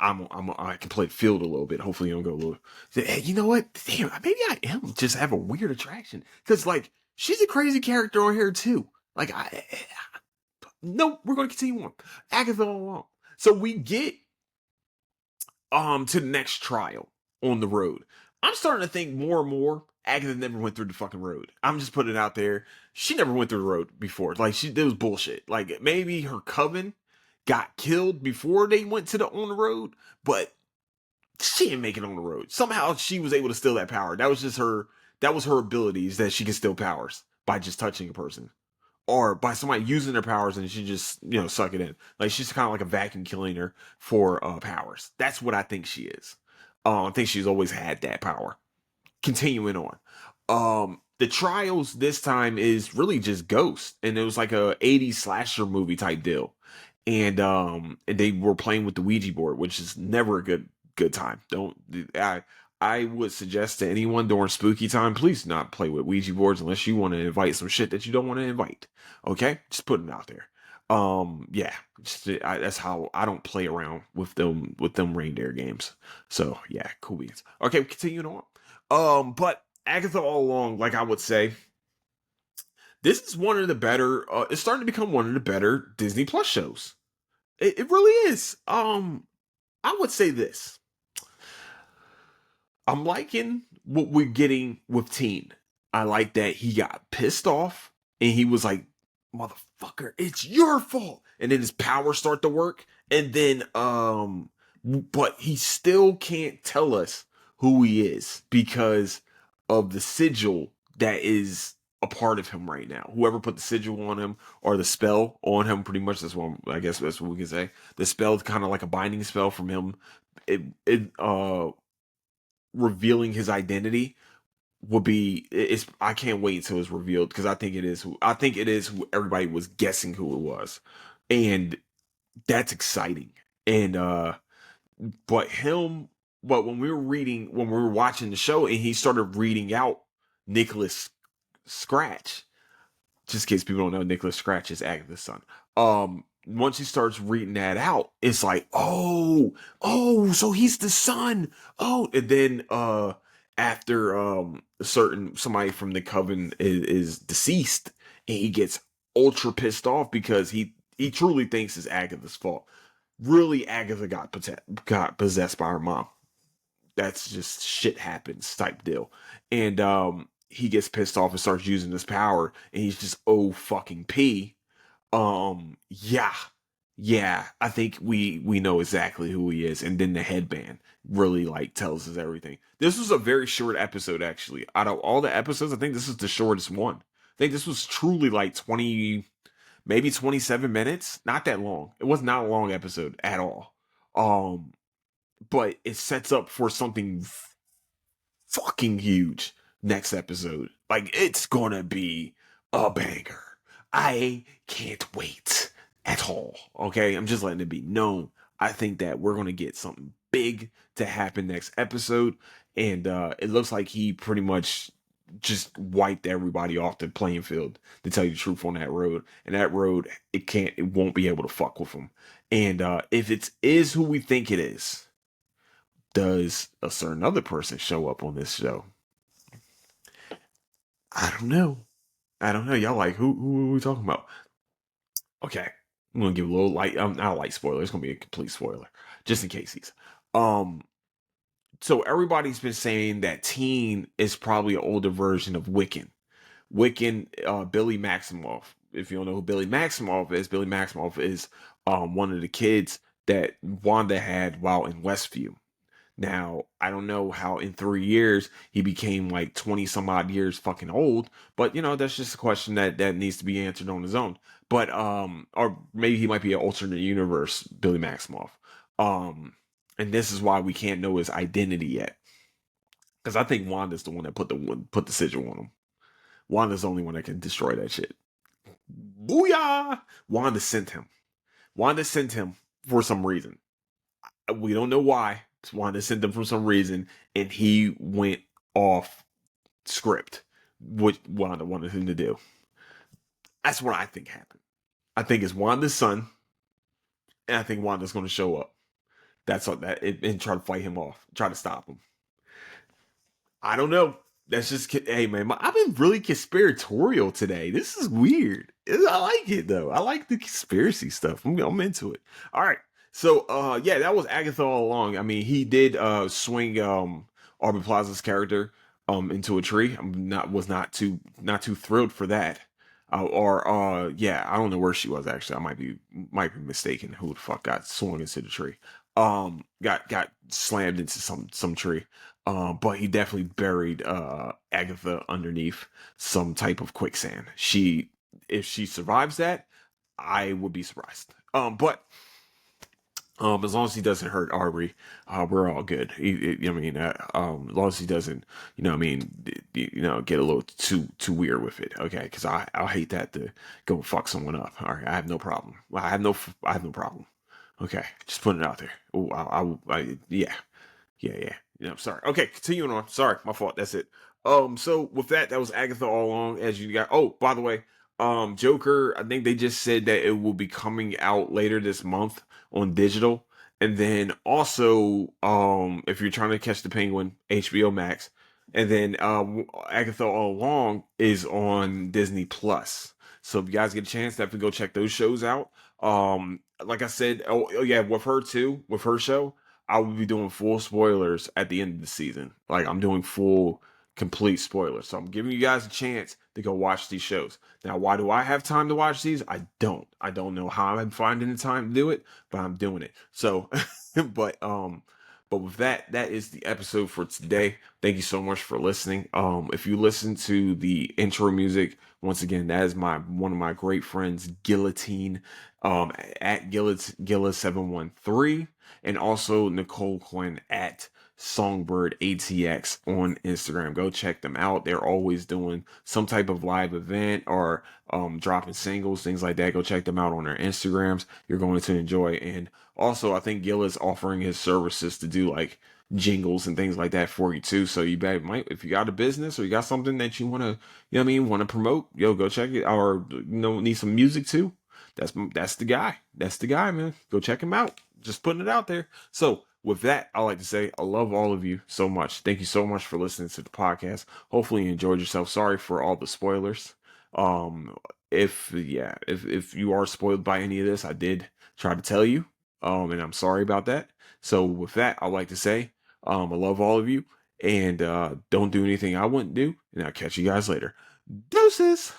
I can play the field a little bit. Hopefully you don't go a little, say, hey, you know what? Damn, maybe I am just have a weird attraction. Cause like she's a crazy character on here too. Like no, we're gonna continue on. Agatha All Along. So we get to the next trial on the road. I'm starting to think more and more Agatha never went through the fucking road. I'm just putting it out there. She never went through the road before. Like it was bullshit. Like maybe her coven got killed before they went to the on the road, but she didn't make it on the road. Somehow she was able to steal that power. That was just her. That was her abilities, that she can steal powers by just touching a person, or by somebody using their powers and she just, suck it in. Like she's kind of like a vacuum cleaner for powers. That's what I think she is. I think she's always had that power. Continuing on. The trials this time is really just Ghost, and it was like a 80s slasher movie type deal. And they were playing with the Ouija board, which is never a good time. I would suggest to anyone during spooky time, please not play with Ouija boards unless you want to invite some shit that you don't want to invite. Okay, just putting it out there. Yeah, that's how I don't play around with them reindeer games. So yeah, cool beans. Okay, continuing on. But Agatha All Along, like I would say, this is one of the better. It's starting to become one of the better Disney Plus shows. It really is. I would say this. I'm liking what we're getting with Teen. I like that he got pissed off and he was like, "Motherfucker, it's your fault." And then his powers start to work, and then but he still can't tell us who he is because of the sigil that is a part of him right now. Whoever put the sigil on him, or the spell on him, pretty much, that's what I guess that's what we can say. The spell is kind of like a binding spell from him. It revealing his identity will be, it's I can't wait until it's revealed, because I think it is who everybody was guessing who it was. And that's exciting. And but him but when we were watching the show and he started reading out Nicholas Scratch, just in case people don't know, Nicholas Scratch is Agatha's son. Once he starts reading that out, it's like, oh, so he's the son. Oh, and then after somebody from the coven is deceased, and he gets ultra pissed off because he truly thinks it's Agatha's fault. Really, Agatha got possessed by her mom. That's just shit happens type deal. And he gets pissed off and starts using his power, and he's just fucking P. Yeah, I think we know exactly who he is. And then the headband really like tells us everything. This was a very short episode, actually. Out of all the episodes, I think this is the shortest one. I think this was truly like 20, maybe 27 minutes. Not that long. It was not a long episode at all. But it sets up for something fucking huge next episode. Like, it's gonna be a banger. I can't wait at all. Okay, I'm just letting it be known. I think that we're gonna get something big to happen next episode, and it looks like he pretty much just wiped everybody off the playing field, to tell you the truth, on that road. And that road, it won't be able to fuck with him. And if it is who we think it is, does a certain other person show up on this show? I don't know. Y'all like, who are we talking about? Okay, I'm gonna give a little light. Not a light spoiler. It's gonna be a complete spoiler, just in case he's. So everybody's been saying that Teen is probably an older version of Wiccan. Billy Maximoff. If you don't know who Billy Maximoff is one of the kids that Wanda had while in Westview. Now, I don't know how in 3 years he became like 20 some odd years fucking old, but that's just a question that needs to be answered on his own. But or maybe he might be an alternate universe Billy Maximoff. Um, and this is why we can't know his identity yet. Because I think Wanda's the one that put the sigil on him. Wanda's the only one that can destroy that shit. Booyah! Wanda sent him. Wanda sent him for some reason. We don't know why. Wanda sent him for some reason, and he went off script, what Wanda wanted him to do. That's what I think happened. I think it's Wanda's son, and I think Wanda's going to show up. That's all that, and try to fight him off, try to stop him. I don't know. That's just, hey man, I've been really conspiratorial today. This is weird. I like it though. I like the conspiracy stuff. I'm into it. All right. So yeah, that was Agatha All Along. I mean, he did swing Aubrey Plaza's character into a tree. Was not too thrilled for that. Or yeah, I don't know where she was actually. I might be mistaken. Who the fuck got swung into the tree? Got slammed into some tree. But he definitely buried Agatha underneath some type of quicksand. If she survives that, I would be surprised. But as long as he doesn't hurt Aubrey, we're all good. As long as he doesn't, get a little too weird with it. Okay, because I'll hate that to go fuck someone up. All right, I have no problem. I have no problem. Okay, just putting it out there. Oh, yeah. Sorry. Okay, continuing on. Sorry, my fault. That's it. So with that was Agatha All Along. As you got. Oh, by the way, Joker. I think they just said that it will be coming out later this month on digital, and then also, if you're trying to catch the Penguin, HBO Max, and then Agatha All Along is on Disney Plus. So if you guys get a chance, definitely go check those shows out. Like I said, oh yeah, with her too, with her show. I will be doing full spoilers at the end of the season. Like I'm doing full, complete spoilers. So I'm giving you guys a chance to go watch these shows. Now, why do I have time to watch these? I don't. I don't know how I'm finding the time to do it, but I'm doing it. So, but with that is the episode for today. Thank you so much for listening. If you listen to the intro music, once again, that is one of my great friends, Guillotine, at Gilla713. And also Nicole Quinn at Songbird ATX on Instagram. Go check them out. They're always doing some type of live event or dropping singles, things like that. Go check them out on their Instagrams. You're going to enjoy. And also, I think Gil is offering his services to do like jingles and things like that for you too. So you might, if you got a business or you got something that you want to, want to promote, go check it. Or need some music too. That's the guy. That's the guy, man. Go check him out. Just putting it out there. So with that, I like to say I love all of you so much. Thank you so much for listening to the podcast. Hopefully you enjoyed yourself. Sorry for all the spoilers. If you are spoiled by any of this, I did try to tell you. And I'm sorry about that. So with that, I like to say I love all of you, and don't do anything I wouldn't do. And I'll catch you guys later. Deuces.